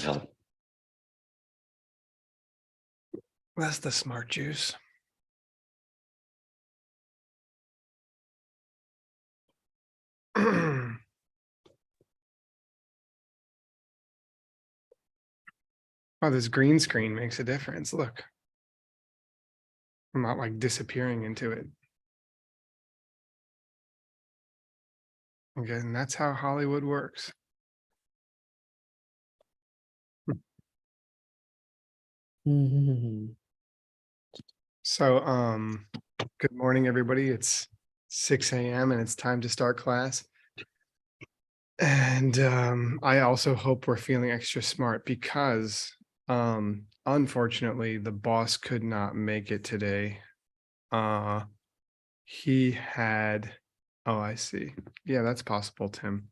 I've held. That's the smart juice. Oh, this green screen makes a difference. Look. I'm not like disappearing into it. Okay, and that's how Hollywood works. So, good morning, everybody. It's 6 a.m. and it's time to start class. And I also hope we're feeling extra smart because unfortunately the boss could not make it today. He had, oh, I see. Yeah, that's possible, Tim.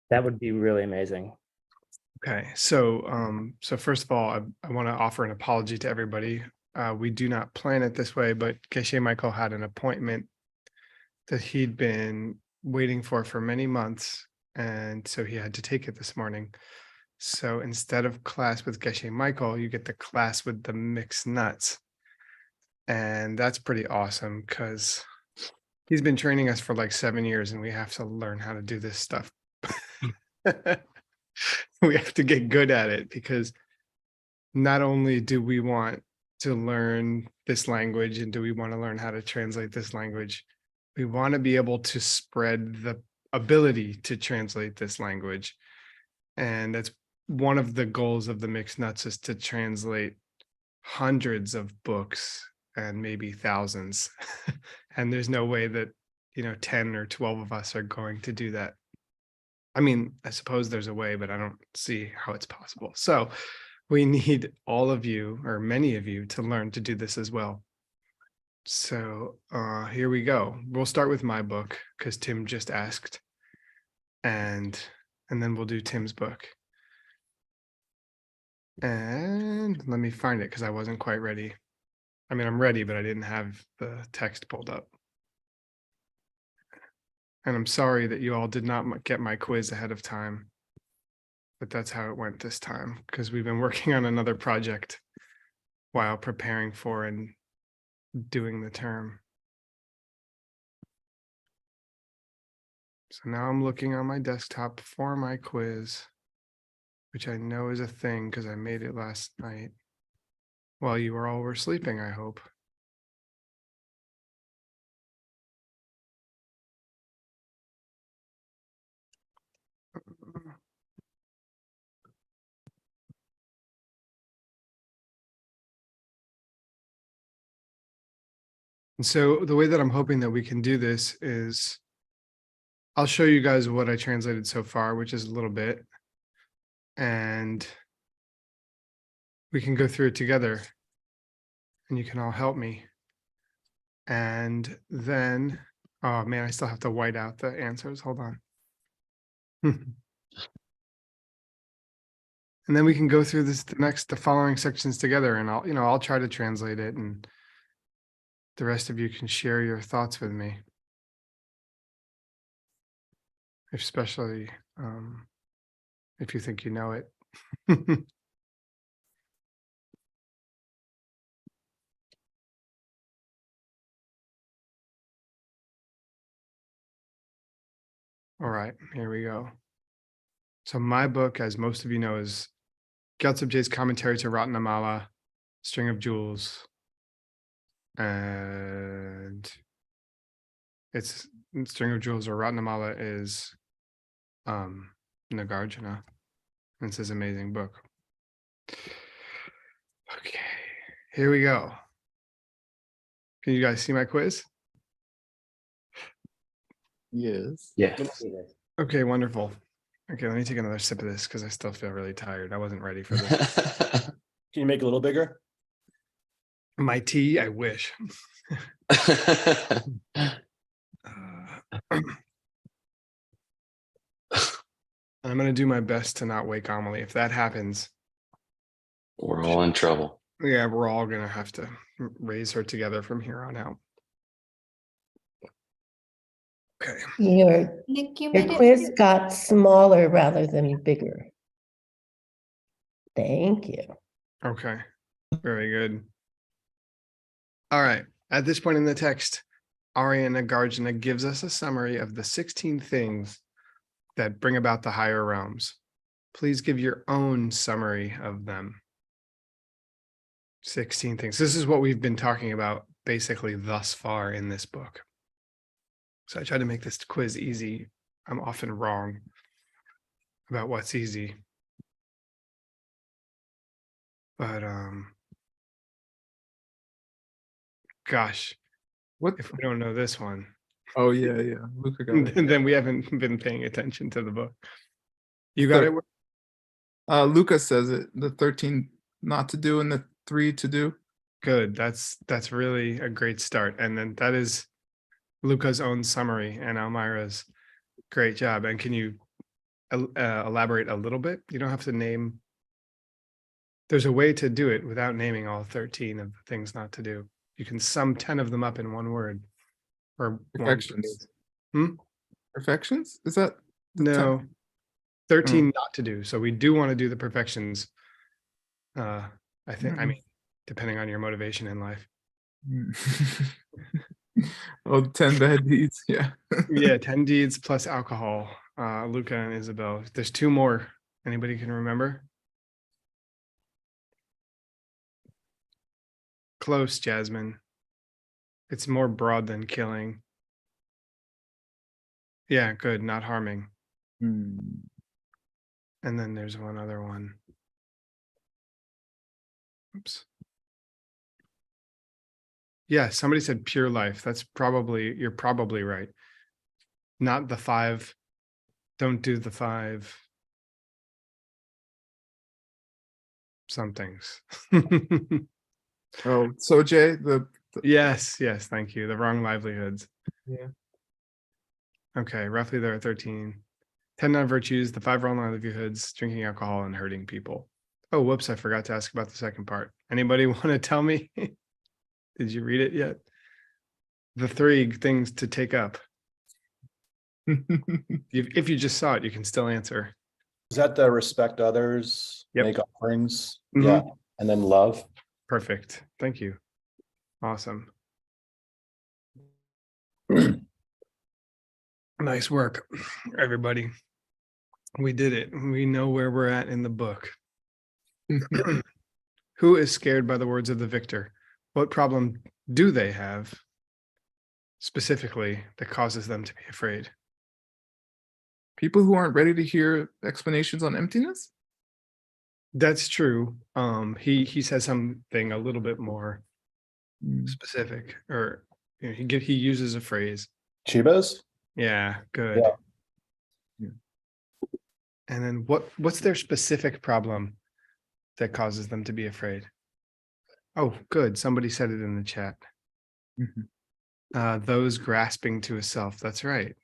That would be really amazing. Okay, so first of all, I want to offer an apology to everybody. We do not plan it this way, but Geshe Michael had an appointment that he'd been waiting for many months, and so he had to take it this morning. So instead of class with Geshe Michael, you get the class with the mixed nuts, and that's pretty awesome because he's been training us for like 7 years, and we have to learn how to do this stuff. We have to get good at it because not only do we want to learn this language and do we want to learn how to translate this language, we want to be able to spread the ability to translate this language. And that's one of the goals of the Mixed Nuts, is to translate hundreds of books and maybe thousands. And there's no way that, 10 or 12 of us are going to do that. I mean, I suppose there's a way, but I don't see how it's possible. So we need all of you, or many of you, to learn to do this as well. So here we go. We'll start with my book because Tim just asked, and then we'll do Tim's book. And let me find it because I wasn't quite ready. I mean, I'm ready, but I didn't have the text pulled up. And I'm sorry that you all did not get my quiz ahead of time, but that's how it went this time because we've been working on another project while preparing for and doing the term. So now I'm looking on my desktop for my quiz, which I know is a thing because I made it last night while you all were sleeping, I hope. And so the way that I'm hoping that we can do this is I'll show you guys what I translated so far, which is a little bit, and we can go through it together and you can all help me. And then, oh man, I still have to white out the answers. Hold on. And then we can go through the following sections together, and I'll try to translate it, and the rest of you can share your thoughts with me. Especially if you think you know it. All right, here we go. So my book, as most of you know, is Gyaltsab Je's commentary to Ratnamala, String of Jewels. And it's String of Jewels, or Ratnamala, is Nagarjuna. And it's his amazing book. Okay, here we go. Can you guys see my quiz? Yes. Yes. Okay, wonderful. Okay, let me take another sip of this because I still feel really tired. I wasn't ready for this. Can you make it a little bigger? My tea, I wish. I'm going to do my best to not wake Amelie. If that happens, We're all in trouble. yeah, we're all going to have to raise her together from here on out. Okay. Your Nick, you your made it. quiz got smaller rather than bigger. Thank you. Okay, very good. All right, at this point in the text, Arya Nagarjuna gives us a summary of the 16 things that bring about the higher realms. Please give your own summary of them. 16 things. This is what we've been talking about basically thus far in this book. So I try to make this quiz easy. I'm often wrong about what's easy. But gosh, What? if we don't know this one, Oh yeah, yeah. Luca got it. then we haven't been paying attention to the book. You got it? Luca says it. The 13 not to do and the 3 to do. Good. That's really a great start. And then that is Luca's own summary and Elmira's. Great job. And can you elaborate a little bit? You don't have to name. There's a way to do it without naming all 13 of the things not to do. You can sum 10 of them up in one word. Or one Perfections. phrase. Perfections? Is that the No. 13 not to do. So we do want to do the perfections. I think, I mean, depending on your motivation in life. 10? Oh, 10 bad deeds. Yeah. Yeah, 10 deeds plus alcohol. Luca and Isabel. There's 2 more. Anybody can remember? Close, Jasmine. It's more broad than killing. Yeah, good. Not harming. Hmm. And then there's one other one. Oops. Yeah, somebody said pure life. You're probably right. Not the 5. Don't do the 5 somethings. Oh, so Jay, Yes, thank you. The wrong livelihoods. yeah. Okay, roughly there are 13. 10 non-virtues, the 5 wrong livelihoods, drinking alcohol and hurting people. Oh, whoops, I forgot to ask about the second part. Anybody want to tell me? Did you read it yet? The 3 things to take up. If you just saw it, you can still answer. Is that the respect others, Yep. make offerings? Mhm. Yeah, and then love. Perfect. Thank you. Awesome. Nice work, everybody. We did it. We know where we're at in the book. Who is scared by the words of the victor? What problem do they have specifically that causes them to be afraid? People who aren't ready to hear explanations on emptiness? That's true. He says something a little bit more specific, or he uses a phrase. Chivas? Yeah, good. Yeah. And then what's their specific problem that causes them to be afraid? Oh, good. Somebody said it in the chat. Mhm. Those grasping to a self. That's right.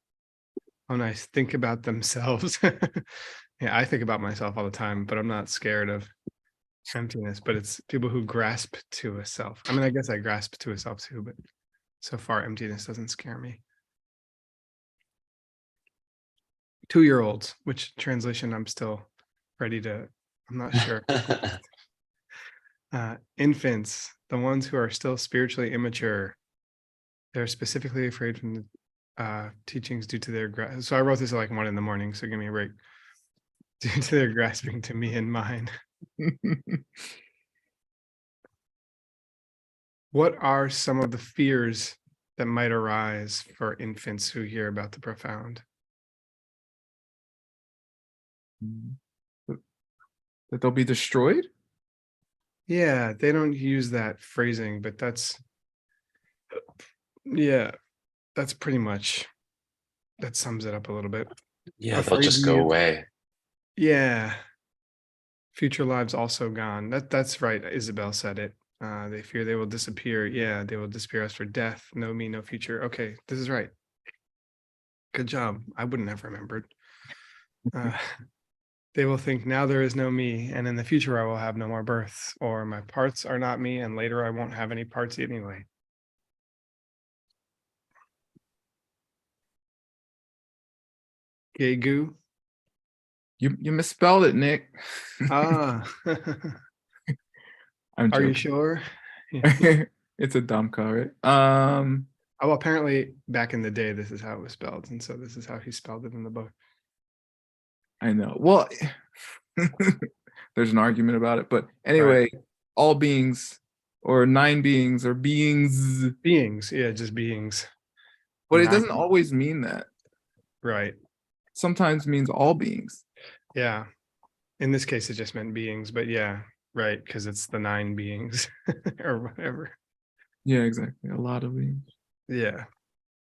Oh, nice. Think about themselves. Yeah, I think about myself all the time, but I'm not scared of emptiness. But it's people who grasp to a self. I mean, I guess I grasp to a self too, but so far emptiness doesn't scare me. 2-year-olds, which translation I'm still ready to, I'm not sure. Infants, the ones who are still spiritually immature, they're specifically afraid from the teachings due to their so I wrote this at like 1 a.m, so give me a break. Due to their grasping to me and mine. What are some of the fears that might arise for infants who hear about the profound? That they'll be destroyed? Yeah, they don't use that phrasing, but that's pretty much, that sums it up a little bit. Yeah, they'll just go Afraid away. Yeah. Future lives also gone. That's right. Isabel said it. They fear they will disappear. Yeah, they will disappear as for death. No me, no future. Okay, this is right. Good job. I wouldn't have remembered. They will think now there is no me, and in the future I will have no more births, or my parts are not me, and later I won't have any parts anyway. Gay goo. You misspelled it, Nick. Ah, I'm are you joking. sure? Yeah. It's a dumb car, right? Oh, well, apparently back in the day, this is how it was spelled. And so this is how he spelled it in the book. I know. Well, there's an argument about it, but anyway, all beings or nine beings or beings, Beings. Yeah, just beings. but it Nine. doesn't always mean that. Right. Sometimes means all beings. Yeah. In this case, it just meant beings, but yeah, right. Because it's the 9 beings or whatever. Yeah, exactly. A lot of beings. Yeah.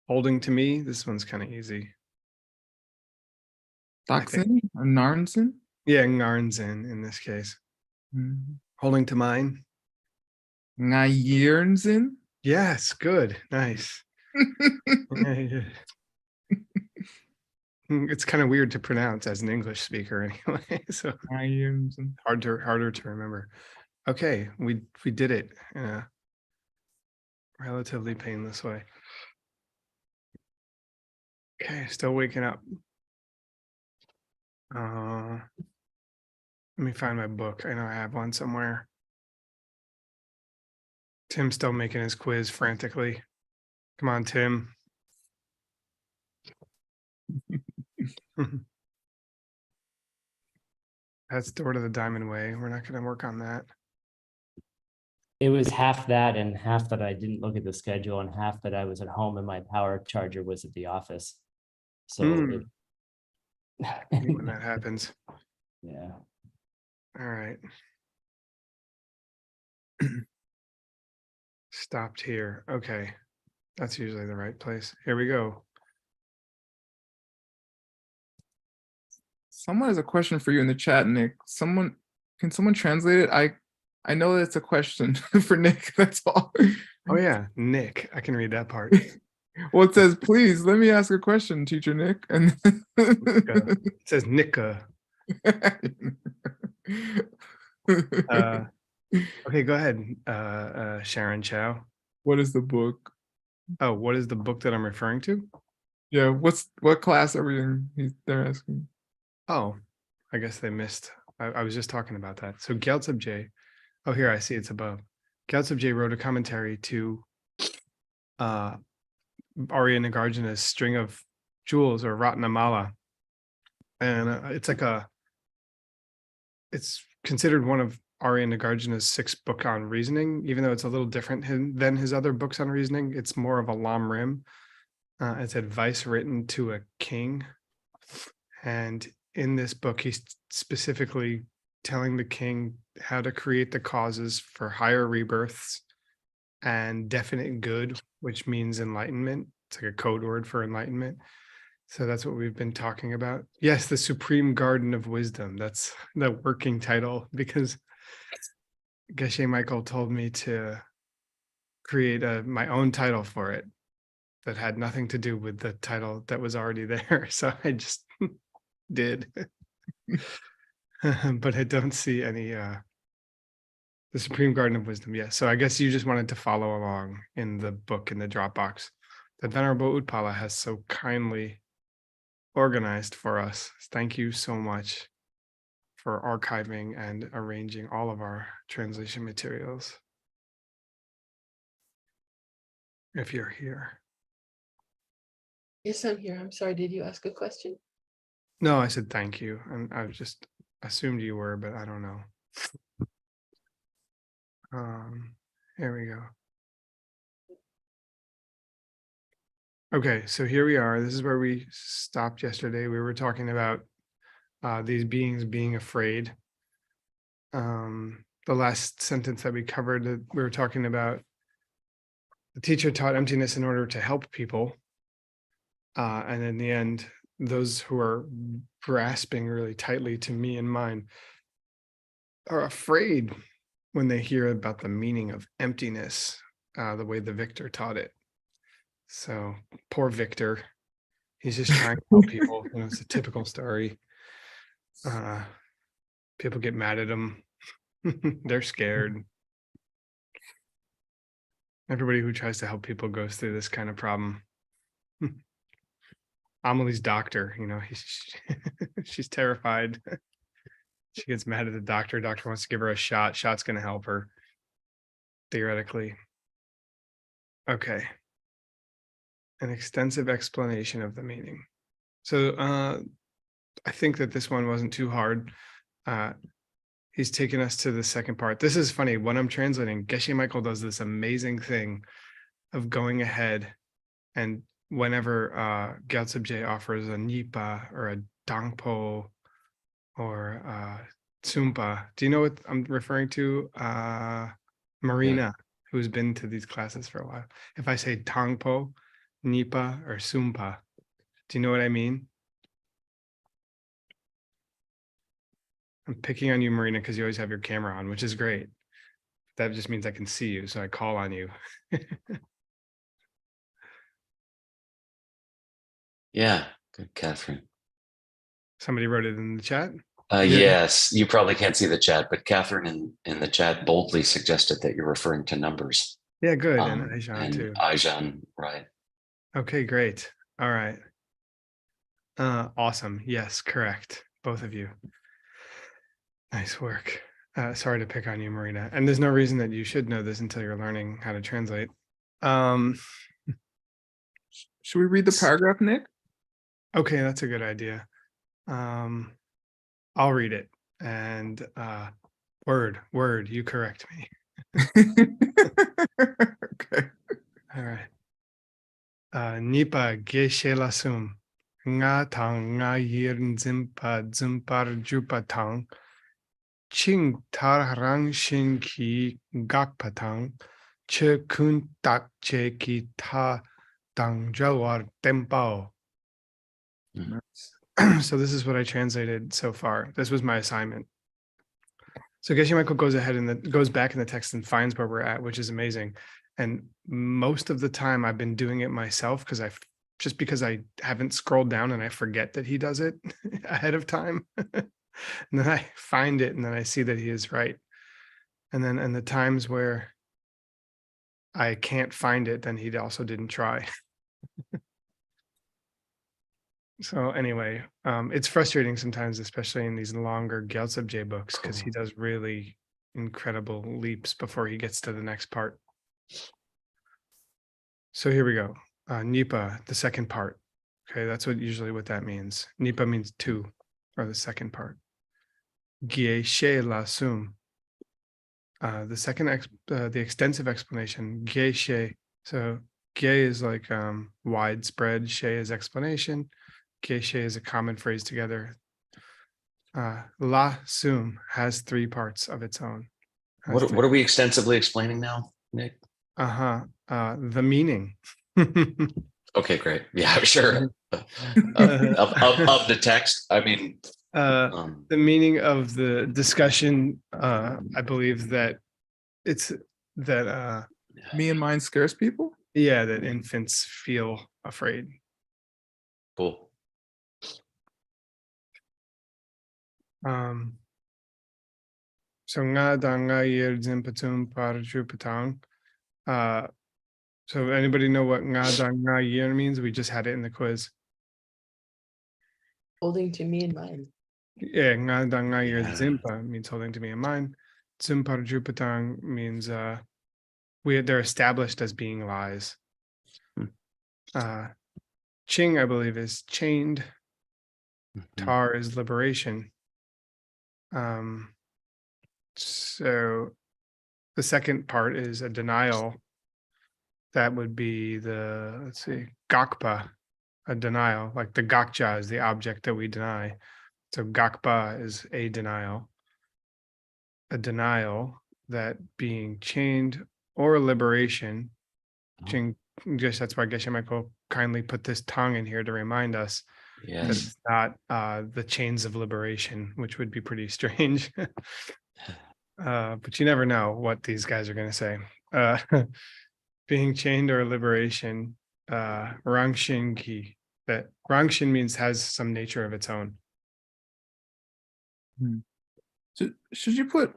Holding to me, this one's kind of easy. I think. Dachshund or Narnson? Yeah, Ngarnzen in this case. Holding to mine. Ngayernsen? Yes, good. Nice. Yeah, yeah. It's kind of weird to pronounce as an English speaker anyway. So Ngayernsen. harder to remember. Okay, we did it in a relatively painless way. Okay, still waking up. Let me find my book. I know I have one somewhere. Tim's still making his quiz frantically. Come on, Tim. That's Door to the Diamond Way. We're not going to work on that. It was half that and half that I didn't look at the schedule and half that I was at home and my power charger was at the office. So I hate when that happens. yeah. All right. Stopped here. Okay. That's usually the right place. Here we go. Someone has a question for you in the chat, Nick. Can someone translate it? I know that it's a question for Nick. That's all. Oh yeah, Nick. I can read that part. Well, it says, please let me ask a question, teacher Nick. And It says Nika. Okay, go ahead, Sharon Chow. What is the book? Oh, what is the book that I'm referring to? Yeah, what class are we in? They're asking. Oh, I guess they missed. I was just talking about that. So Gyaltsab J. Oh, here I see it's above. Gyaltsab J wrote a commentary to Arya Nagarjuna's String of Jewels or Ratnamala, and it's considered one of Arya Nagarjuna's 6 book on reasoning, even though it's a little different than his other books on reasoning. It's more of a lam rim. It's advice written to a king, and in this book, he's specifically telling the king how to create the causes for higher rebirths and definite good, which means enlightenment. It's like a code word for enlightenment. So that's what we've been talking about. Yes, the Supreme Garden of Wisdom. That's the working title, because Geshe Michael told me to create my own title for it that had nothing to do with the title that was already there. So I just did. But I don't see any the Supreme Garden of Wisdom. Yes. So I guess you just wanted to follow along in the book in the Dropbox that Venerable Utpala has so kindly organized for us. Thank you so much for archiving and arranging all of our translation materials. If you're here. Yes, I'm here. I'm sorry. Did you ask a question? No, I said thank you. And I just assumed you were, but I don't know. Here we go. Okay, so here we are. This is where we stopped yesterday. We were talking about these beings being afraid. The last sentence that we covered, we were talking about the teacher taught emptiness in order to help people. And in the end, those who are grasping really tightly to me and mine are afraid when they hear about the meaning of emptiness, the way the Victor taught it. So poor Victor, he's just trying to help people. You know, it's a typical story. People get mad at him. They're scared. Everybody who tries to help people goes through this kind of problem. Amelie's doctor, she's terrified. She gets mad at the doctor. Doctor wants to give her a shot. Shot's going to help her, theoretically. Okay. An extensive explanation of the meaning. So I think that this one wasn't too hard. He's taken us to the second part. This is funny. When I'm translating, Geshe Michael does this amazing thing of going ahead, and whenever Gyaltsab offers a nipa or a dangpo or tsumpa, do you know what I'm referring to? Marina, who's been to these classes for a while. If I say tangpo, nipa, or sumpa, do you know what I mean? I'm picking on you, Marina, because you always have your camera on, which is great. That just means I can see you, so I call on you. Yeah, good, Catherine. Somebody wrote it in the chat. Yes, you probably can't see the chat, but Catherine in the chat boldly suggested that you're referring to numbers. Yeah, good. And Aishan too. Aijan, right. Okay, great. All right. Awesome. Yes, correct. Both of you. Nice work. Sorry to pick on you, Marina. And there's no reason that you should know this until you're learning how to translate. Should we read the paragraph, Nick? Okay, that's a good idea. I'll read it. And word, you correct me. Okay. All right. Nipa geshe lasum. Nga tang nga yir zimpa zimpar jupa tang. Ching tar rang shin ki gak patang. Che kun tak che ki ta dang jalwar tempao. So this is what I translated so far. This was my assignment. So Geshe Michael goes ahead and goes back in the text and finds where we're at, which is amazing. And most of the time I've been doing it myself because I haven't scrolled down and I forget that he does it ahead of time. And then I find it and then I see that he is right. And then in the times where I can't find it, then he also didn't try. So anyway, it's frustrating sometimes, especially in these longer Gyaltsab books, because he does really incredible leaps before he gets to the next part. So here we go. Nipa, the second part. Okay, that's what that means. Nipa means two, or the second part. Gie she la sum. The extensive explanation. Gie she. So gie is like widespread. She is explanation. Geshe is a common phrase together. La sum has three parts of its own. What are we extensively explaining now, Nick? The meaning. Okay, great. Yeah, sure. Of the text. I mean, the meaning of the discussion. I believe that it's that. Me and mine scares people. Yeah, that infants feel afraid. cool. So nga da nga yer zimpatum parju patang. So anybody know what nga da nga yer means? We just had it in the quiz. Holding to me in mind. Yeah, nga da nga yer Yeah. zimpa means holding to me in mind. Zum parju patang means they're established as being lies. Ching, I believe, is chained. Tar is liberation. So the second part is a denial. That would be let's see, gakpa, a denial, like the gakcha is the object that we deny. So gakpa is a denial that being chained or liberation. That's why Geshe Michael kindly put this tongue in here to remind us that Yes. it's not the chains of liberation, which would be pretty strange. But you never know what these guys are going to say. Being chained or liberation, rangshin ki. That rangshin means has some nature of its own. So should you put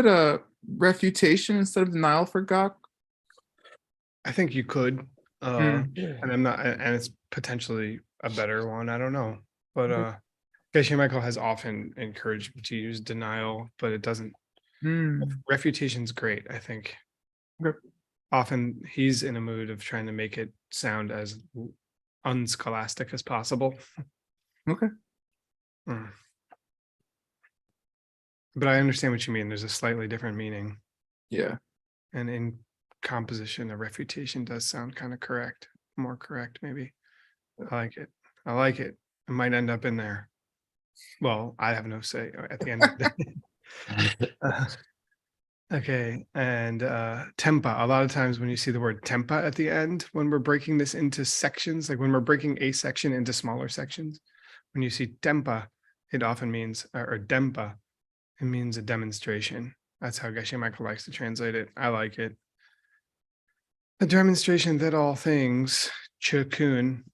a refutation instead of denial for Gok? I think you could, and I'm not, and it's potentially a better one. I don't know. But Geshe Michael has often encouraged me to use denial, but it doesn't. Refutation's great, I think. Okay. Often he's in a mood of trying to make it sound as unscholastic as possible. Okay. Mm. But I understand what you mean. There's a slightly different meaning. Yeah. And in composition, a refutation does sound kind of correct, more correct, maybe. I like it. I like it. It might end up in there. Well, I have no say at the end of the day. Okay, and tempa. A lot of times when you see the word tempa at the end, when we're breaking this into sections, like when we're breaking a section into smaller sections, when you see tempa, it often means, or dempa, it means a demonstration. That's how Geshe Michael likes to translate it. I like it. A demonstration that all things, chukun,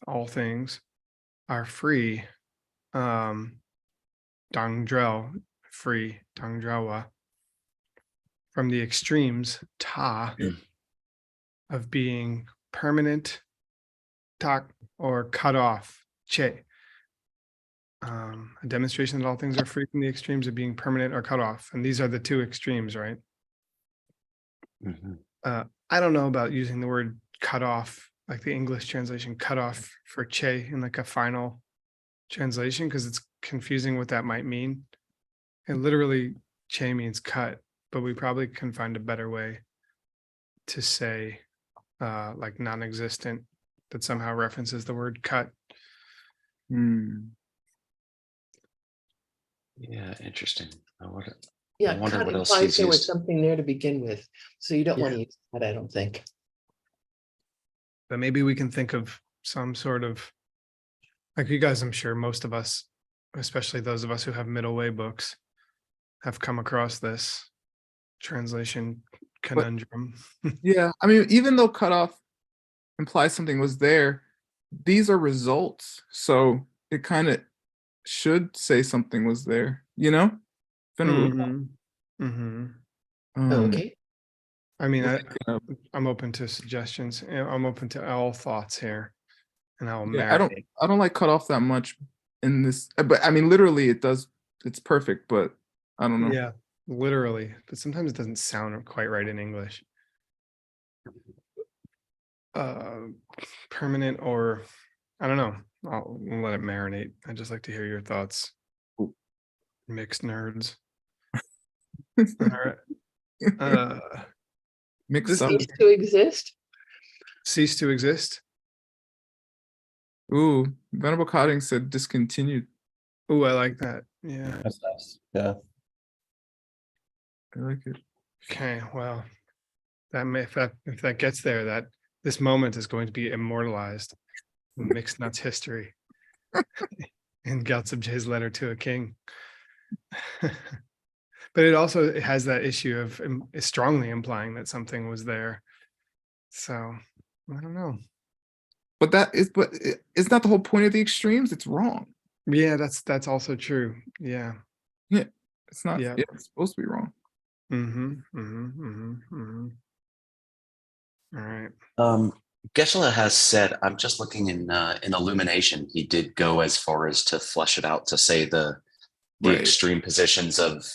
all things, are free. Dangdrel, free, dangdrawa. From the extremes, ta, of being permanent, tak, or cut off, che. A demonstration that all things are free from the extremes of being permanent or cut off. And these are the two extremes, right? I don't know about using the word cut off, like the English translation cut off for che in like a final translation, because it's confusing what that might mean. And literally che means cut, but we probably can find a better way to say like non-existent that somehow references the word cut. Yeah, interesting. Yeah, wonder cut what else implies he's there was used. something there to begin with, so you don't want Yeah. to use that, I don't think. But maybe we can think of some sort of, like you guys, I'm sure most of us, especially those of us who have middle way books, have come across this translation conundrum. Yeah. I mean, even though cutoff implies something was there, these are results. So it kind of should say something was there, you know? Mhm. Mhm. Okay, I mean, like, I'm open to suggestions. I'm open to all thoughts here, and I'll yeah, marinate. I don't like cutoff that much in this, but I mean, literally it does, it's perfect, but I don't know. Yeah, literally, but sometimes it doesn't sound quite right in English. Permanent, or I don't know. I'll let it marinate. I just like to hear your thoughts. Cool. Mixed nerds. All right. Mixed up. cease to exist. Cease to exist. Ooh, Venerable Cotting said discontinued. Oh, I like that. Yeah. That's nice. Yeah. I like it. Okay. Well, that may, if that gets there, that this moment is going to be immortalized in Mixed Nuts history in Gyaltsab J's letter to a king. But it also has that issue of strongly implying that something was there. So I don't know. But it's not the whole point of the extremes. It's wrong. Yeah, that's also true. Yeah. Yeah, it's not. Yeah. Yeah, it's supposed to be wrong. All right. Geshe has said, I'm just looking in Illumination, he did go as far as to flesh it out to say the Right. extreme positions of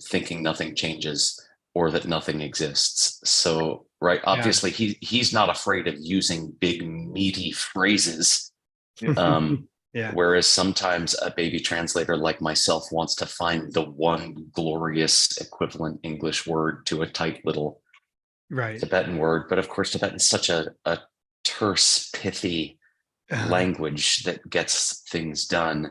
thinking nothing changes or that nothing exists. So, right, obviously he's not afraid of using big meaty phrases. Yeah. Whereas sometimes a baby translator like myself wants to find the one glorious equivalent English word to a tight little Right. Tibetan word. But of course, Tibetan is such a terse, pithy language that gets things done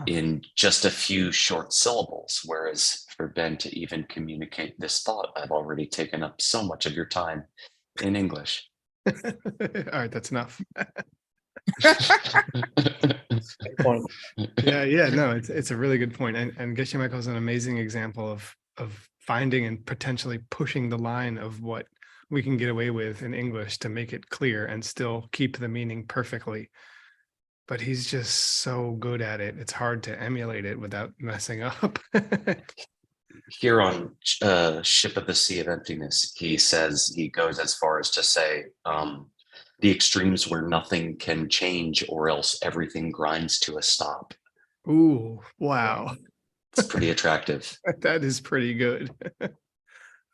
in just a few short syllables. Whereas for Ben to even communicate this thought, I've already taken up so much of your time in English. All right, that's enough. Yeah, no, it's a really good point. And Geshe Michael is an amazing example of finding and potentially pushing the line of what we can get away with in English to make it clear and still keep the meaning perfectly. But he's just so good at it. It's hard to emulate it without messing up. Here on Ship of the Sea of Emptiness, he says, he goes as far as to say, the extremes where nothing can change or else everything grinds to a stop. Ooh, wow. It's pretty attractive. That is pretty good.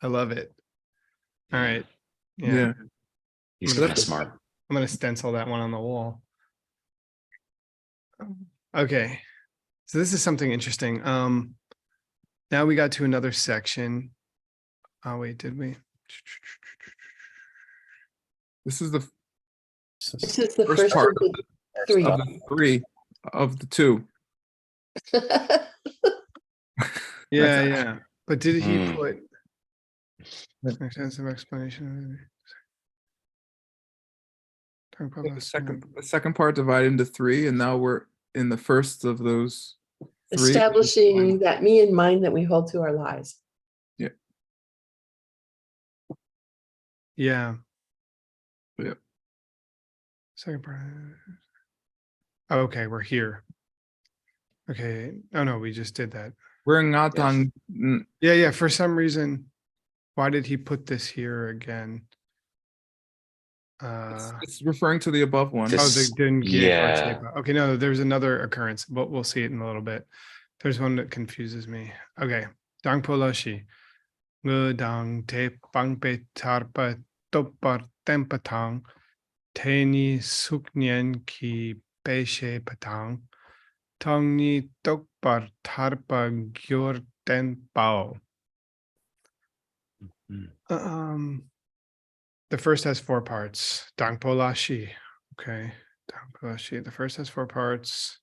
I love it. All Yeah. right. Yeah. He's I'm gonna- kind of smart. I'm gonna stencil that one on the wall. Okay. So this is something interesting. Now we got to another section. Oh wait, did we? This is the This is the First first part of the three. of the 3 of the 2. Yeah, That's- yeah. But did he Hmm. put extensive explanation? The second part divided into 3, and now we're in the first of those 3. Establishing that me and mine that we hold to our lies. Yeah. Yep. Second part. Okay, we're here. Okay. Oh no, we just did that. We're not Yes. on. Yeah, yeah. For some reason, why did he put this here again? It's referring to the above one. Oh, they This- didn't give our yeah. typo. Okay, no, there's another occurrence, but we'll see it in a little bit. There's one that confuses me. Okay. Dang polashi. Dang te pang pe tarpa topar tempatang. Teni suknyen ki peshe patang. Tongni tokpar tarpa gyor ten pao. Hmm. The first has 4 parts. Dangpolashi. Okay. Dangpolashi. The first has 4 parts.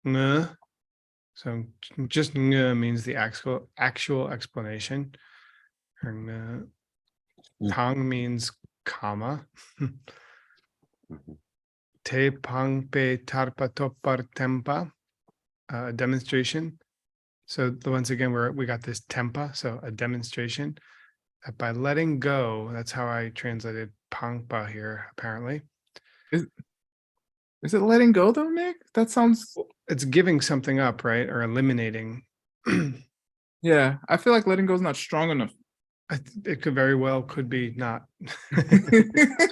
Ng. So just ng means the actual explanation. Or ng. Tang means comma. Mhm. Te pang pe tarpa topar tempa. Demonstration. So once again, we got this tempa, so a demonstration. That by letting go, that's how I translated pangpa here, apparently. Is it letting go though, Nick? That sounds. It's giving something up, right? Or eliminating. Yeah, I feel like letting go is not strong enough. It could very well could be not.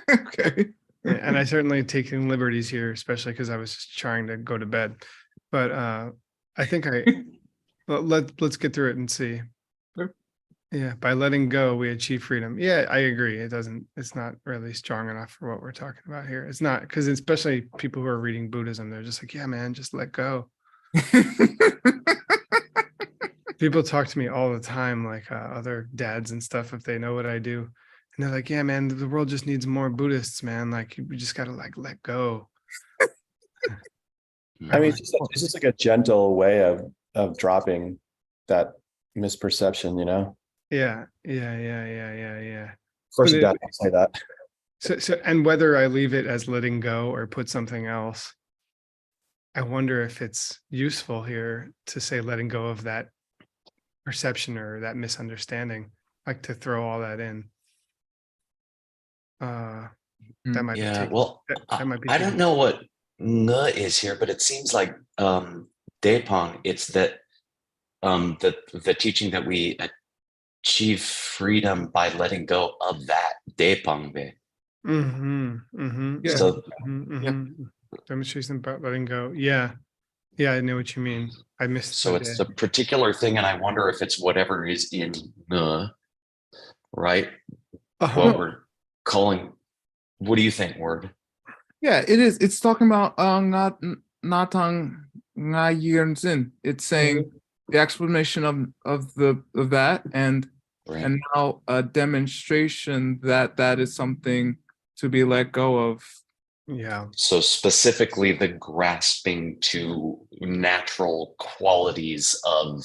Okay. And I certainly taking liberties here, especially because I was just trying to go to bed. But I think let's get through it and see. Sure. Yeah, by letting go, we achieve freedom. Yeah, I agree. It's not really strong enough for what we're talking about here. It's not, because especially people who are reading Buddhism, they're just like, yeah, man, just let go. People talk to me all the time, like other dads and stuff, if they know what I do. And they're like, yeah, man, the world just needs more Buddhists, man. Like, we just got to like let go. I mean, it's just like a gentle way of dropping that misperception, you know? Yeah. Of course, But your dad won't say that. So, and whether I leave it as letting go or put something else, I wonder if it's useful here to say letting go of that perception or that misunderstanding, like to throw all that in. That might be Yeah, taking, well, that might be I don't taking- know what ng is here, but it seems like Depong, it's that the teaching that we achieve freedom by letting go of that Depong. Yeah. So Demonstration about letting go. Yeah, I know what you mean. I missed. so the it's day. the particular thing, and I wonder if it's whatever is in ng, right? Uh-huh. What we're calling. What do you think, Word? Yeah, it is. It's talking about natang ngayirnsin. It's saying the explanation of that and Right. and now a demonstration that is something to be let go of. Yeah. So specifically the grasping to natural qualities of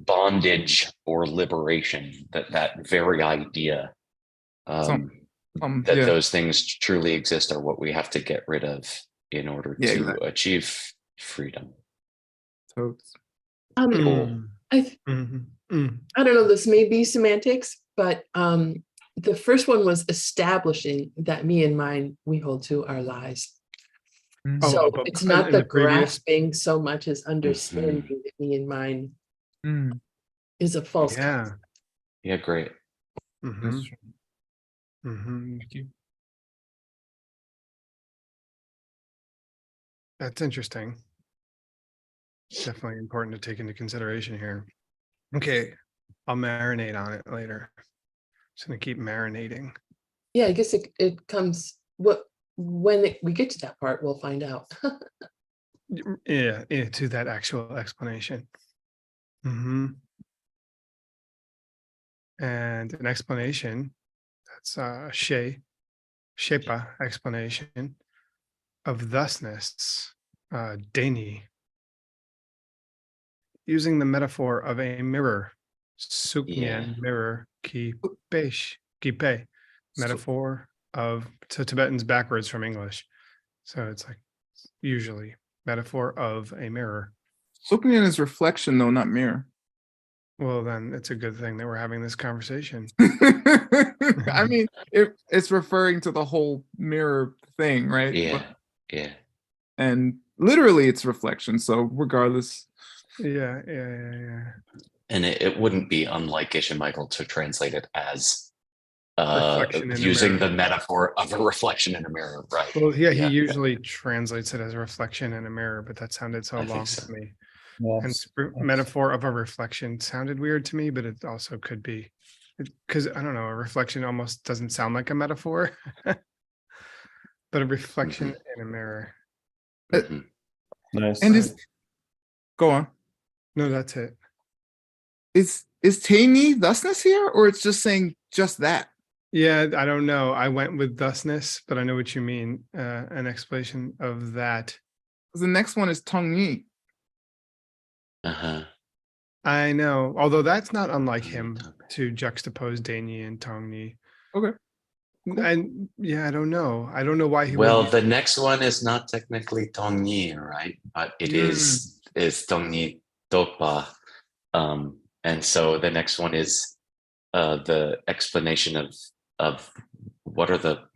bondage or liberation, that very idea that Yeah. those things truly exist are what we have to get rid of in order Yeah, to exactly. achieve freedom. So Cool. I don't know, this may be semantics, but the first one was establishing that me and mine, we hold to our lies. Mm. So but it's not in the the previous- grasping so much as understanding that me and mine Mm, is a false. Yeah. Yeah, great. Mhm. that's true. Mhm. Thank you. That's interesting. Definitely important to take into consideration here. Okay, I'll marinate on it later. Just gonna keep marinating. Yeah, I guess it comes, we get to that part, we'll find out. Yeah, to that actual explanation. Hmm. And an explanation, that's Shepa explanation of thusness, Deni, using the metaphor of a mirror, Yeah. Suknyan mirror ki pe, So, metaphor of, so Tibetan's backwards from English. So it's like usually metaphor of a mirror. Suknyan is reflection, though, not mirror. Well, then it's a good thing that we're having this conversation. I mean, it's referring to the whole mirror thing, right? Yeah. But, Yeah. and literally it's reflection. So regardless, Yeah. And it wouldn't be unlike Geshe Michael to translate it as Reflection in a using mirror. the metaphor of a reflection in a mirror, right? Well, yeah, he Yeah. usually translates it as a reflection in a mirror, but that sounded so I long think to so. me. Yes. And metaphor of a reflection sounded weird to me, but it also could be, because I don't know, a reflection almost doesn't sound like a metaphor, but a reflection in a mirror. Mhm. Nice. and is go on. No, that's it. Is Taini thusness here, or it's just saying just that? Yeah, I don't know. I went with thusness, but I know what you mean. An explanation of that. 'Cause the next one is Tongyi. Uh-huh. I know, although that's not unlike Tongyi, him Tongyi. to juxtapose Daini and Tongni. Okay. Cool. And yeah, I don't know. I don't know why he Well, would. the next one is not technically Tongyi, right? But it is Tongyi Dokpa. And so the next one is the explanation of what are the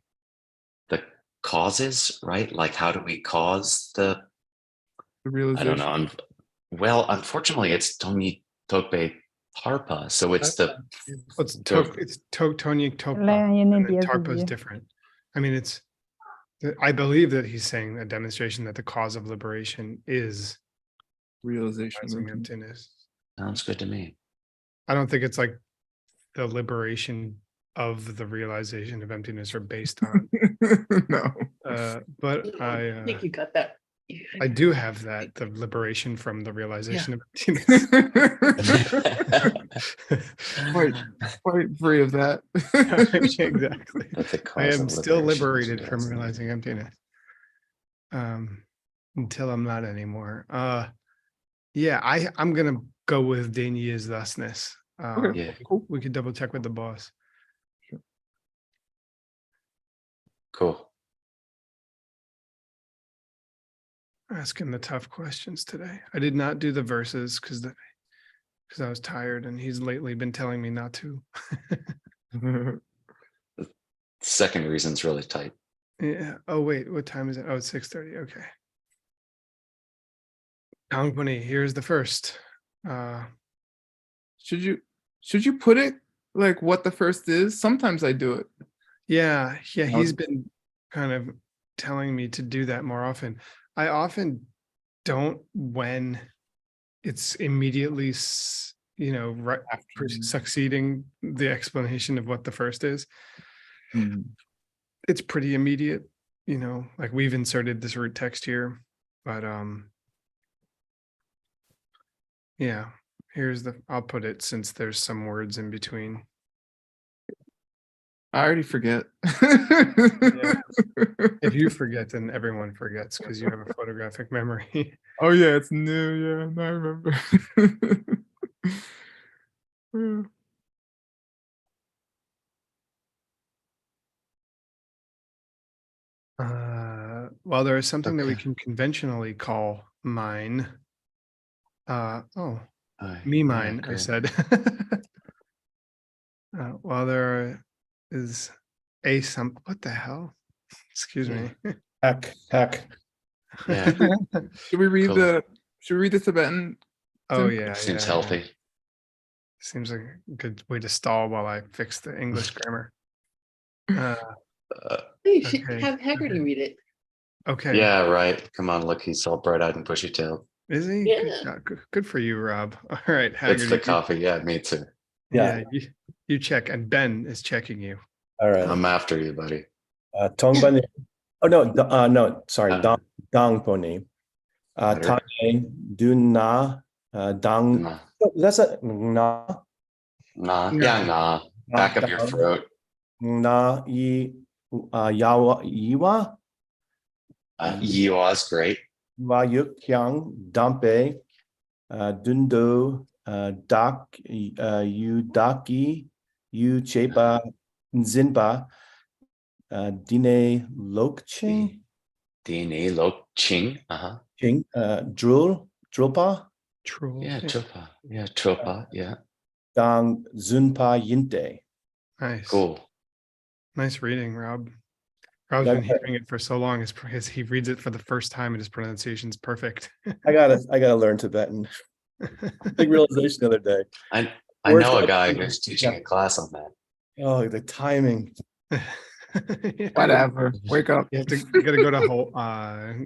causes, right? Like how do we cause the The I realization. don't know. Well, unfortunately, it's Tongyi Tokpe Tarpa, so it's the It's Tony Topa, Lah, ini and then dia Tarpa is saja. different. I mean, I believe that he's saying a demonstration that the cause of liberation is Realization. of realizing emptiness. emptiness. sounds good to me. I don't think it's like the liberation of the realization of emptiness are based on. No. But I think you got that. I do have that, the liberation from the realization of emptiness. quite free of that. Exactly. That the I cause am of still liberation is liberated from realizing realizing emptiness. Until I'm not anymore. Yeah, I'm gonna go with Dania's thusness. Okay, Yeah. cool. We could double check with the boss. Cool. Asking the tough questions today. I did not do the verses because I was tired, and he's lately been telling me not to. Second reason's really tight. Yeah. Oh wait, what time is it? Oh, it's 6:30. Okay. Tongpuni, here's the first. Should you put it like what the first is? Sometimes I do it. Yeah, he's Okay. been kind of telling me to do that more often. I often don't when it's immediately, right after succeeding the explanation of what the first is. Mhm. It's pretty immediate, like we've inserted this root text here, but yeah, I'll put it since there's some words in between. I already forget. If you forget, then everyone forgets because you have a photographic memory. Oh yeah, it's new. Yeah, I remember. Yeah. Well, there is something that we Okay. can conventionally call mine. Aye, Me yeah, mine, I cool. said. While there is what the hell? Excuse me. Heck. Yeah, Should we read Cool. the Tibetan? Oh Tim? yeah, seems yeah. healthy. Seems like a good way to stall while I fix the English grammar. Uh, You should Okay, have Haggerty okay. read it. okay. Yeah, right. Come on, look, he's all bright-eyed and bushy-tailed. Is he? Yeah. Good job. Good for you, Rob. All right, It's Haggerty. the coffee. Yeah, me too. Yeah, you check, and Ben is checking you. All right. I'm after you, buddy. Tongbani. Oh no, no, sorry. Uh, Dang pony. Better. Tane Duna Dang. Nah, That's a na nah, yeah, Yeah. nah. na Back of your dang, throat. na yi yawa yiwa Yiwa's great. wa yuk kyang dampe dundo dak yu daki yu chepa nzinpa dine lokching DNA Lo Ching. Uh-huh. ching drulpa Troll. Yeah, Chopa. Yeah, Chopa. Yeah. dang zunpa yinte. Nice. Cool. Nice reading, Rob. Rob's Yeah, been hearing it for so long. He reads it for the first time, and his pronunciation's perfect. I gotta learn Tibetan. Big realization the other day. I Words know a gotta guy be- who's teaching yeah. a class on that. Oh, the timing. Yeah. Whatever. Wake up. You gotta go to whole.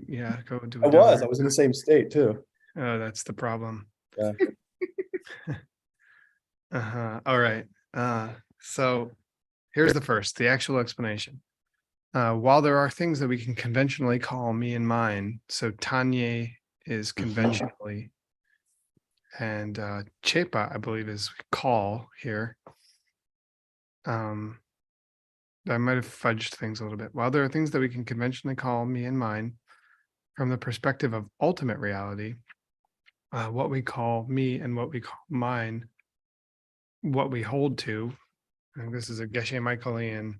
Yeah, go do. I was in the same state too. Oh, that's the problem. Yeah. All right. So here's the actual explanation. While there are things that we can conventionally call me and mine, so Tanye is conventionally, and Chepa, I believe, is call here. I might have fudged things a little bit. While there are things that we can conventionally call me and mine, from the perspective of ultimate reality, what we call me and what we call mine, what we hold to, and this is a Geshe Michaelian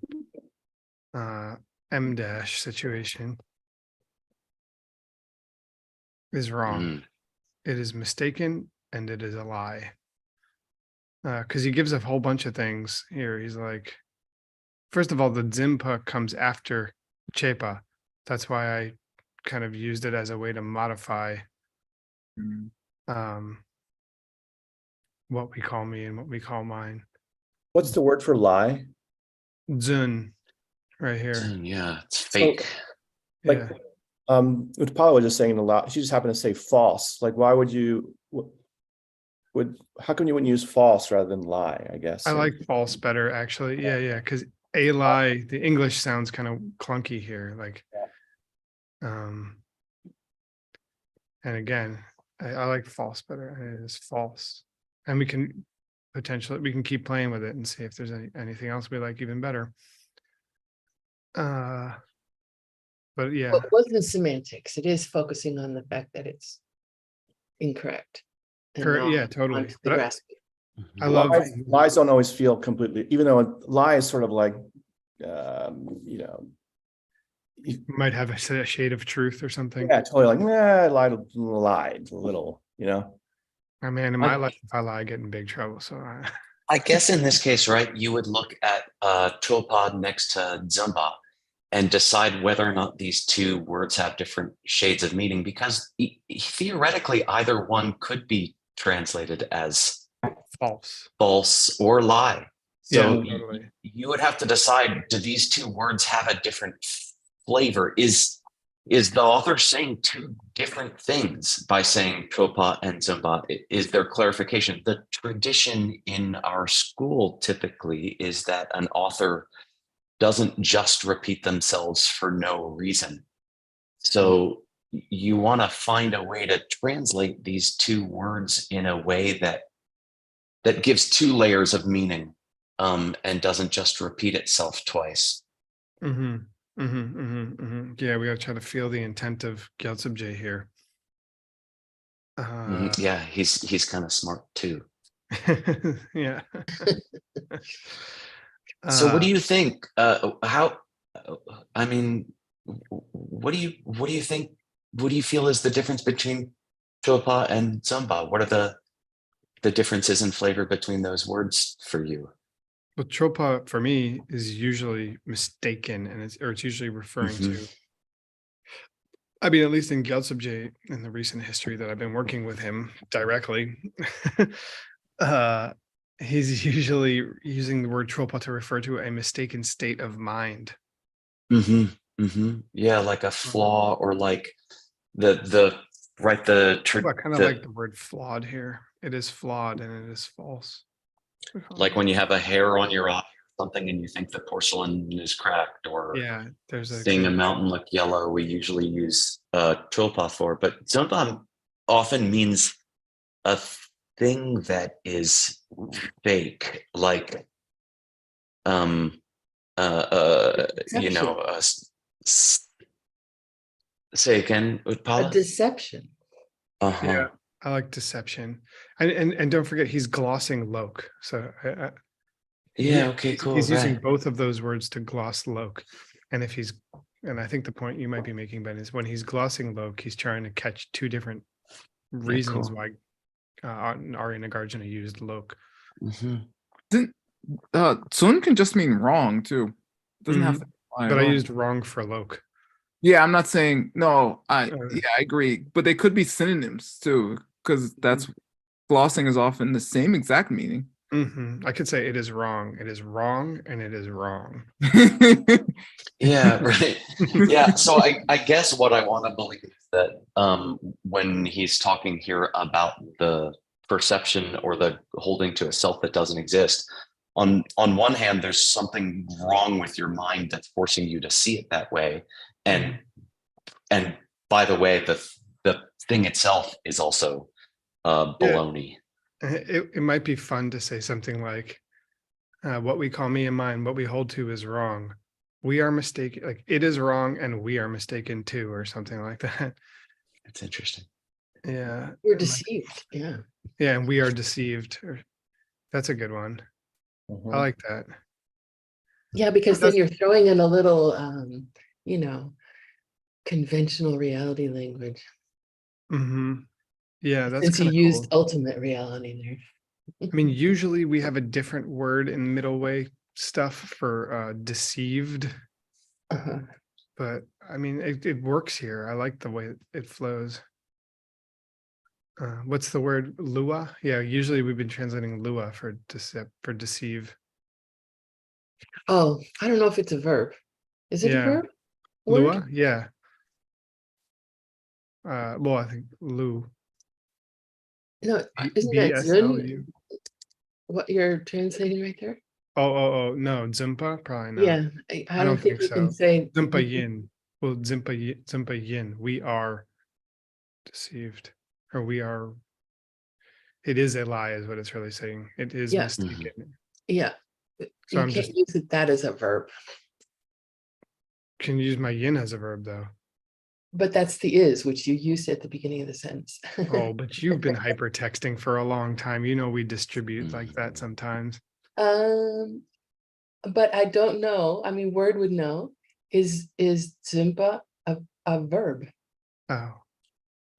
M dash situation, is wrong. It is mistaken and it is a lie. Because he gives a whole bunch of things here. He's like, first of all, the Dzimpa comes after Chepa. That's why I kind of used it as a way to modify what we call me and what we call mine. What's the word for lie? Zun, right here. Yeah, it's fake. Like, Yeah. what Paula was just saying a lot. She just happened to say false. Like, why would you? How come you wouldn't use false rather than lie? I guess. I like false better, actually. Yeah. Because a lie, the English sounds kind of clunky here. Like, and again, I like false better. It is false, and we can keep playing with it and see if there's anything else we like even better. But yeah, Well, it wasn't semantics. It is focusing on the fact that it's incorrect. and correct. not Yeah, totally. onto the But grasp. I love lies don't always feel completely, even though a lie is sort of like, you know, might have a shade of truth or something. yeah, totally like, I lied a little, you know. Oh man, in my life, if I lie, I get in big trouble. So I guess in this case, right, you would look at Chopad next to Zumba and decide whether or not these two words have different shades of meaning, because theoretically either one could be translated as false or lie. So yeah, totally. you would have to decide, do these two words have a different flavor? Is the author saying two different things by saying Chopa and Zumba? Is there clarification? The tradition in our school typically is that an author doesn't just repeat themselves for no reason. So you want to find a way to translate these two words in a way that gives two layers of meaning, and doesn't just repeat itself twice. Yeah, we got to try to feel the intent of Gyaltsabje here. Yeah, he's kind of smart too. Yeah. So what do you think? How? I mean, what do you think? What do you feel is the difference between Chopa and Zumba? What are the differences in flavor between those words for you? Well, Chopa for me is usually mistaken, and it's usually referring to. I mean, at least in Gyaltsabje, in the recent history that I've been working with him directly, He's usually using the word trulpa to refer to a mistaken state of mind. Yeah, like a flaw, or like the I kind of like the the word flawed here. It is flawed and it is false. like when you have a hair on your eye or something and you think the porcelain is cracked, or Yeah, there's a seeing a good, mountain look yellow, we usually use tulpa for. But zumba often means a thing that is fake, like you know, say again, A Utpala. deception. yeah, I like deception. And don't forget, he's glossing loc. So Yeah. Okay. Cool. he's using Right. both of those words to gloss loc. And if he's, and I think the point you might be making, Ben, is when he's glossing loc, he's trying to catch two different reasons cool. why Arya Nagarjuna used loc. Sun can just mean wrong too. It doesn't have to imply But I wrong. used wrong for loc. Yeah, I'm not saying no. I Uh, agree, but they could be synonyms too, because that's glossing is often the same exact meaning. I could say it is wrong, and it is wrong. Yeah. Right. Yeah. So I guess what I want to believe is that when he's talking here about the perception or the holding to a self that doesn't exist, on one hand, there's something wrong with your mind that's forcing you to see it that way, and by the way, the thing itself is also baloney. It might be fun to say something like, what we call me and mine, what we hold to is wrong. We are mistaken, like it is wrong and we are mistaken too, or something like that. It's interesting. Yeah. We're deceived. Yeah. Yeah, and we are deceived. That's a good one. I like that. Yeah, because then you're throwing in a little, you know, conventional reality language. Yeah, that's Since you kind of used cool. ultimate reality there. I mean, usually we have a different word in middle way stuff for deceived, but I mean, it works here. I like the way it flows. What's the word? Lua? Yeah, usually we've been translating lua for deceive. Oh, I don't know if it's a verb. Is it a Yeah. verb? Lua? Word? Yeah. Well, I think Lu. No, isn't that Zun? BSLU. What you're translating right there? Oh, no, Zimpa? Probably not. Yeah, I don't think you can say Zimpa Yin. Well, Zimpa Yin. We are deceived. Or we are, it is a lie, is what it's really saying. It is Yeah. mistaken. Yeah. So You can't use that as a verb. Can use my yin as a verb though. But that's the is, which you used at the beginning of the sentence. Oh, but you've been hypertexting for a long time. You know we distribute like that sometimes. But I don't know. I mean, Word would know. Is Zimpa a verb? Oh.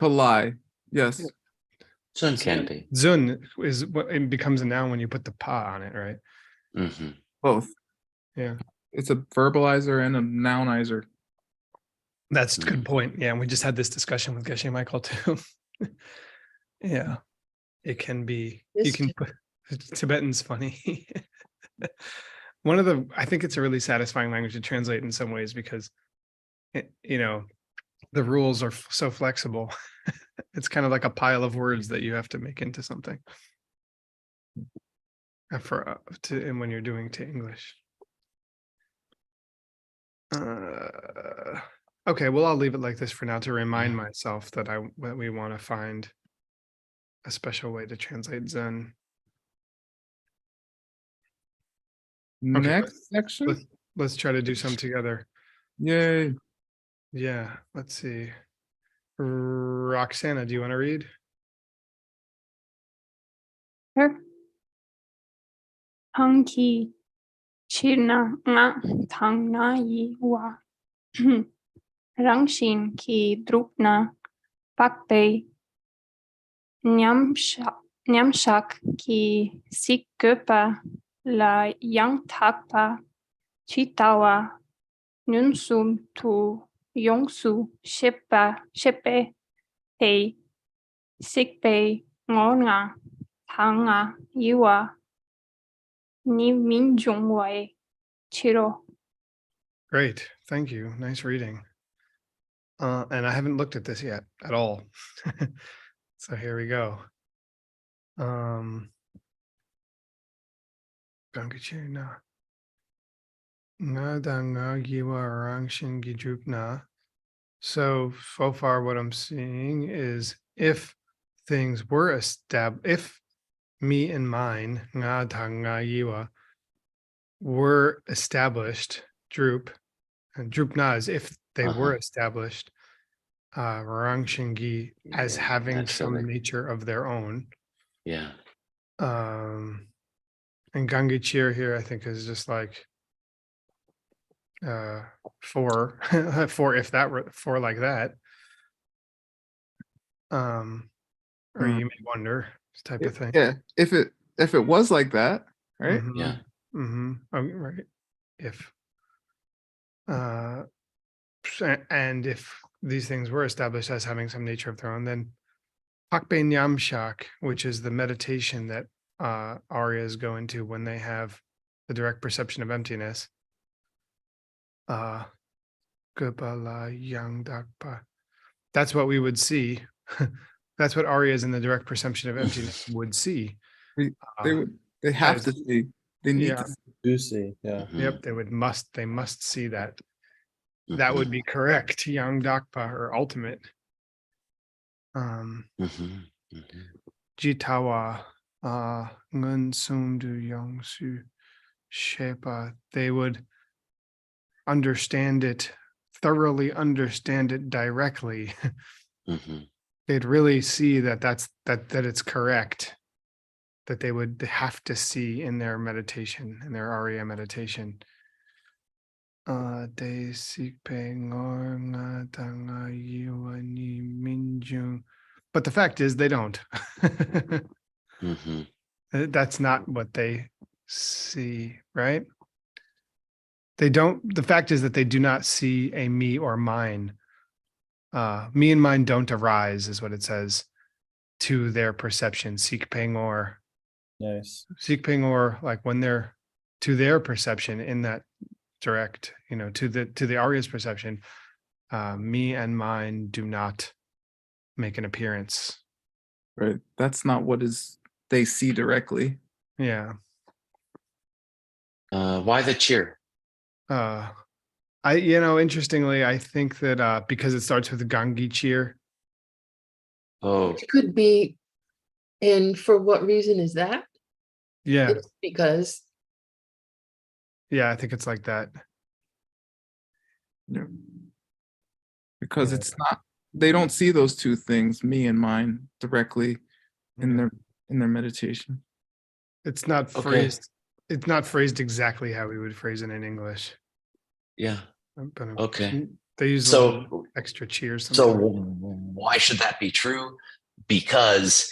Polai. Yes. Zun can be. Zun is what it becomes a noun when you put the pa on it, right? Both. Yeah. It's a verbalizer and a nounizer. That's a good point. Yeah, and we just had this discussion with Geshe Michael too. Yeah, it can be. You can put Tibetan's funny. One of the, I think it's a really satisfying language to translate in some ways because, you know, the rules are so flexible. It's kind of like a pile of words that you have to make into something. And when you're doing to English. Okay, well, I'll leave it like this for now to remind myself that we want to find a special way to translate Zen. Okay, Next section. Let's try to do some together. Yay. Yeah, let's see. Roxana, do you want to read? Sure. Hanki chirna nga thang na yi wa rangshin ki drupna pakpe nyamshak ki sikköpa la yang thakpa chitawa nyunsum tu yongsu shepe pe sikpe ngonga thanga yiwa ni min jung wei chiro. Great. Thank you. Nice reading. And I haven't looked at this yet at all. So here we go. Gangachir na. Nga da nga giwa rang shin gijup na. So far what I'm seeing is if things were established, if me and mine, nga da nga yiwa, were established, droop, and droop na is if they were established, rang shingi as Yeah, having naturally. some nature of their own. Yeah. And Gangachir here, I think, is just like for for if that were for like that. Or you may wonder this type of thing. Yeah, if it was like that, right? Mhm, Yeah. mhm. Oh, right. If and if these things were established as having some nature of their own, then Pakpe Nyamshak, which is the meditation that Aryas go into when they have the direct perception of emptiness. Gopala Yang Dakpa. That's what we would see. That's what Aryas in the direct perception of emptiness would see. They have as- to see. They need yeah. to see. Do see, yeah. Yep, they must see that. That would be correct, Yang Dakpa or ultimate. Jitawa, Ngun Sumdu Yongsu Shepa, they would understand it, thoroughly understand it directly. They'd really see that it's correct, that they would have to see in their meditation, in their Arya meditation. They seek but the fact is they don't. That's not what they see, right? They don't. The fact is that they do not see a me or mine. Me and mine don't arise, is what it says, to their perception. Seek pengor. Nice. Seek pengor, like when they're to their perception in that direct, to the Arya's perception, me and mine do not make an appearance. Right. That's not what they see directly. Yeah. Why the cheer? Interestingly, I think that because it starts with Gangi cheer. Oh, It could be, and for what reason is that? Yeah. It's because Yeah, I think it's like that. Yeah. Because Yeah. it's not, they don't see those two things, me and mine, directly in their meditation. It's not phrased. It's not phrased exactly how we would phrase it in English. yeah. But Okay. they use a So, little extra cheers. so Sometimes. why should that be true? Because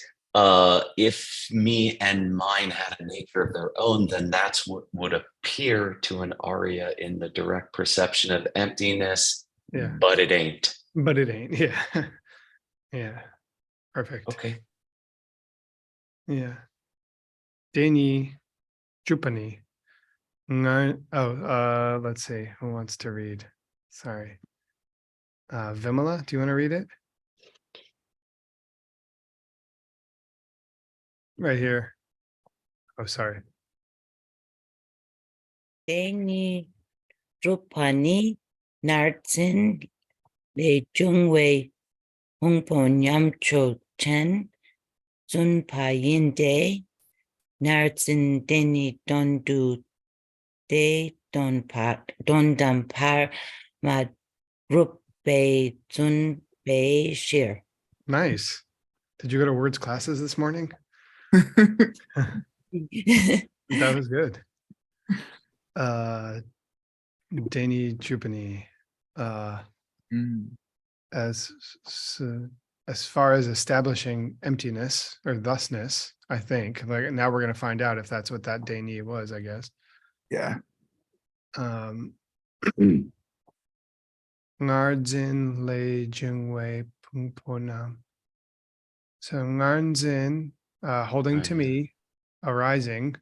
if me and mine had a nature of their own, then that's what would appear to an aria in the direct perception of emptiness. Yeah. But it ain't. But it ain't. Yeah. Yeah. Perfect. Okay. Yeah. Deni Jupani. Let's see. Who wants to read? Sorry. Vimala, do you want to read it? Right here. Oh, sorry. Deni Rupani Nartsin Le Jungwei Hungpo Nyamcho Chen Sun Payin De Nartsin Deni Dondu De Don Dampar Ma Rupe Zun Bei Shir. Nice. Did you go to words classes this morning? That was good. Deni Jupani. As far as establishing emptiness or thusness, I think, like now we're going to find out if that's what that Deni was, I guess. Yeah. Ngardzin Le Jungwei Pungponam. So Ngardzin, holding to me, arising.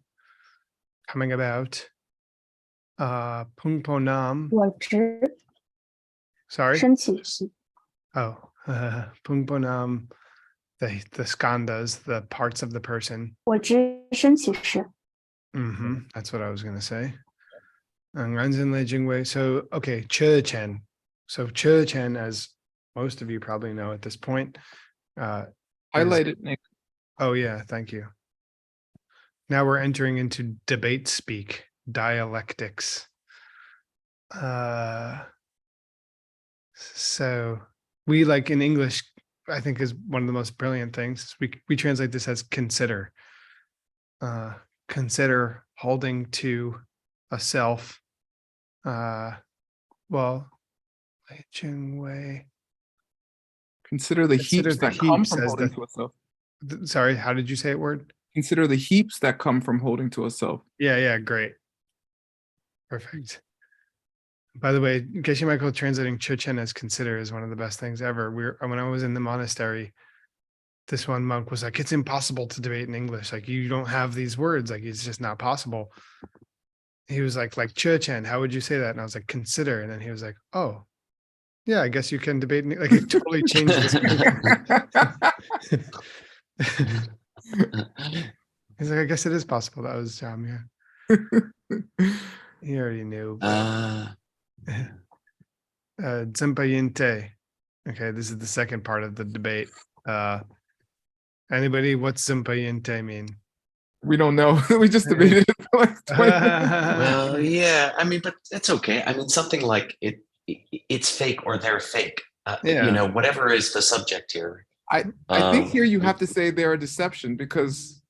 coming about. Pungponam. 我执 Sorry. 身起时， Oh, Pungponam, the skandhas, the parts of the person. 我执身起时， That's what I was gonna say. Ranzin Jingwei. So okay, Chen. So Chen, as most of you probably know at this point, Highlight it, Nick. oh yeah, thank you. Now we're entering into debate speak, dialectics. So we, like in English, I think is one of the most brilliant things. We translate this as consider. Consider holding to a self. Well, Wei. Consider the Consider heaps the that come heaps from as holding the- to a self. Sorry, how did you say it word? Consider the heaps that come from holding to a self. Yeah, great. Perfect. By the way, Geshe Michael translating Chochen as consider is one of the best things ever. When I was in the monastery, this one monk was like, it's impossible to debate in English. Like, you don't have these words. Like, it's just not possible. He was like Chochen, how would you say that? And I was like, consider. And then he was like, oh, yeah, I guess you can debate. Like, it totally changed his He's like, I guess it is possible. That was yeah. He already knew. Zenpayinte. Okay, this is the second part of the debate. Anybody, what's Zenpayinte mean? We don't know. We just debated it for like 20 minutes. Well, yeah, I mean, but it's okay. I mean, something like it's fake or they're fake. Yeah. You know, whatever is the subject here. I think here you have to say they're a deception because,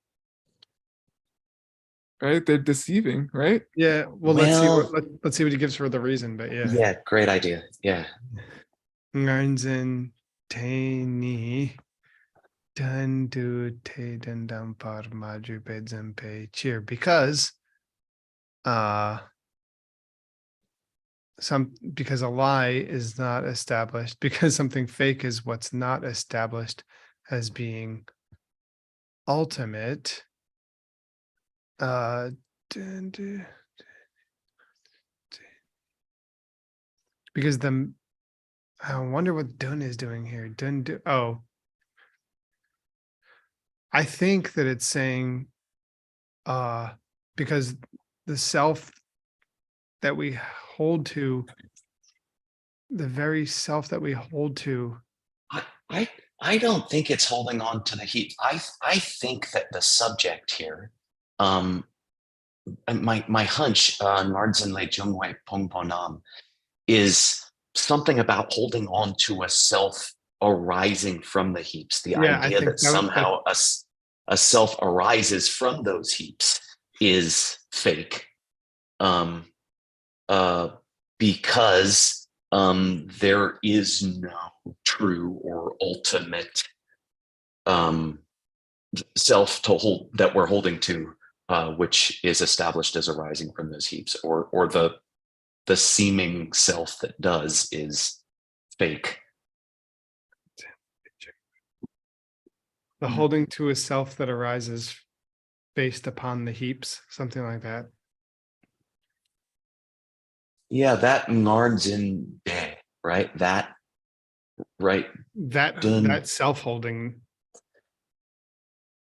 right? They're deceiving, right? Yeah. Well, let's see what he gives for the reason. But yeah. Yeah, great idea. Yeah. Ngarnzen Tani Dandu Te Dendam Par Maju Bedzempe Cheer, because because a lie is not established, because something fake is what's not established as being ultimate. Because I wonder what Dun is doing here. I think that it's saying because the self that we hold to, the very self that we hold to. I don't think it's holding on to the heat. I think that the subject here, and my hunch, Nardzen Le Jungwei Pongponam, is something about holding on to a self arising from the heaps. The idea that somehow a self arises from those heaps is fake. Because there is no true or ultimate self to hold that we're holding to, which is established as arising from those heaps, or the seeming self that does is fake. The holding to a self that arises based upon the heaps, something like that. Yeah, that Nard's in day, right? That, right? That self-holding.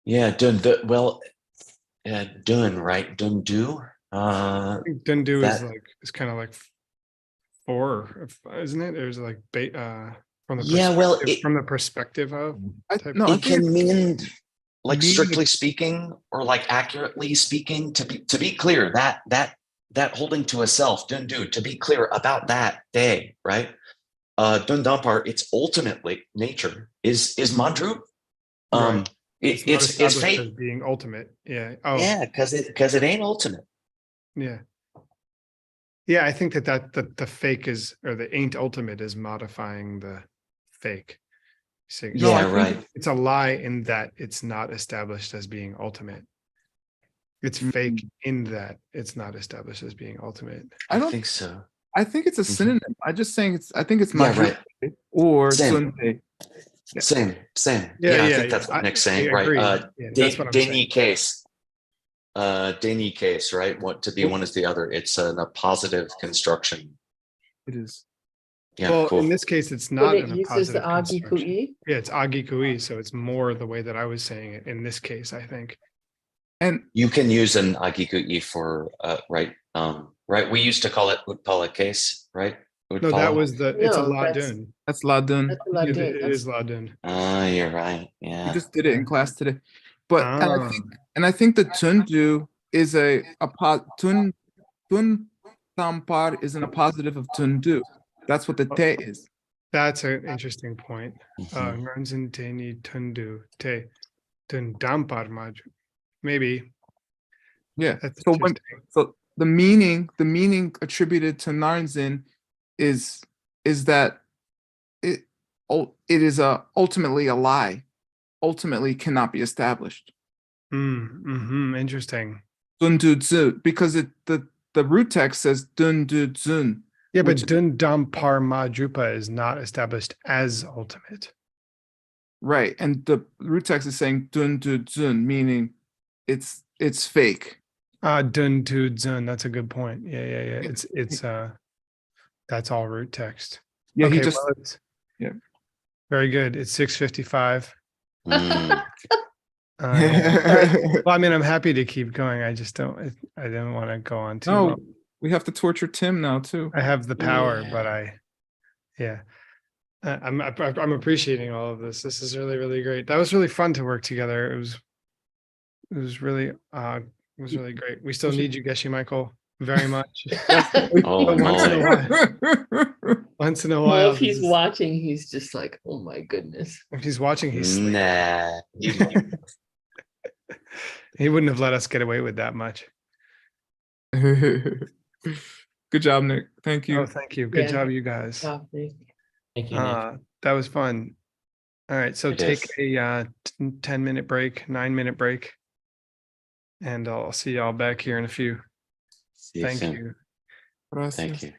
Yeah, dun, right? Dun do. I think Dundu is kind of like 4, isn't it? There's like from the perspective of. It can mean like strictly speaking, or like accurately speaking. To be clear, that holding to a self, dun do, to be clear about that day, right? Dun dampar, its ultimately nature is mandru. Right. It's fake as being ultimate. Yeah. Oh. Yeah, because it ain't ultimate. Yeah. Yeah, I think that the fake is, or the ain't ultimate is modifying the fake. So, yeah, right. It's a lie in that it's not established as being ultimate. It's fake in that it's not established as being ultimate. I don't think so. I think it's a synonym. I'm just saying I think it's right. or Same. Sunpei. Same. Yeah, I think that's what Nick's saying, right? That's what I'm saying. Case. Dani case, right? What to be one is the other. It's a positive construction. It is. Yeah, Well, cool. in this case, it's When not it in a uses the positive agi construction. kui. Yeah, it's agi kui, so it's more the way that I was saying it in this case, I think. And You can use an agikui for right. Right. We used to call it Utpala case, right? No, that Utpala. was it's a No, that's- ladun. that's ladun. That's a lot It, done. it That's is ladun. Ah, you're right. We Yeah. just did it in class today. But Ah. and I think the tundu is tun tampar isn't a positive of tundu. That's what the te is. That's an interesting point. Mhm. Nganzin te ni tundu te tundampar maju. Maybe. Yeah. That's So interesting. so the meaning attributed to Narzin is that it is ultimately a lie, ultimately cannot be established. Interesting. Dun du zu, because the root text says dun du zun. Yeah, but Which- dundampar madrupa is not established as ultimate. Right, and the root text is saying dun du zun, meaning it's fake. Dun tu zun. That's a good point. Yeah. It's that's all root text. Yeah, Okay, he just well, yeah. very good. It's 6:55. Mm. Well, I mean, I'm happy to keep going. I just don't. I didn't want to go on too No, long. we have to torture Tim now too. I have the power, Yeah. but I'm appreciating all of this. This is really, really great. That was really fun to work together. It was really great. We still need you, Geshe Michael, very much. Oh But once in a my. while, once in a well, while. if he's watching, he's just like, oh my goodness. If he's watching, he's sleeping. Nah. He wouldn't have let us get away with that much. Good job, Nick. Thank you. Oh, thank you. Good Yeah. job, you guys. Stop me. Thank you, Nick. That was fun. All right, so It take is. a 10-minute break, 9-minute break, and I'll see y'all back here in a few. See you Thank soon. you. Gracias. Thank you.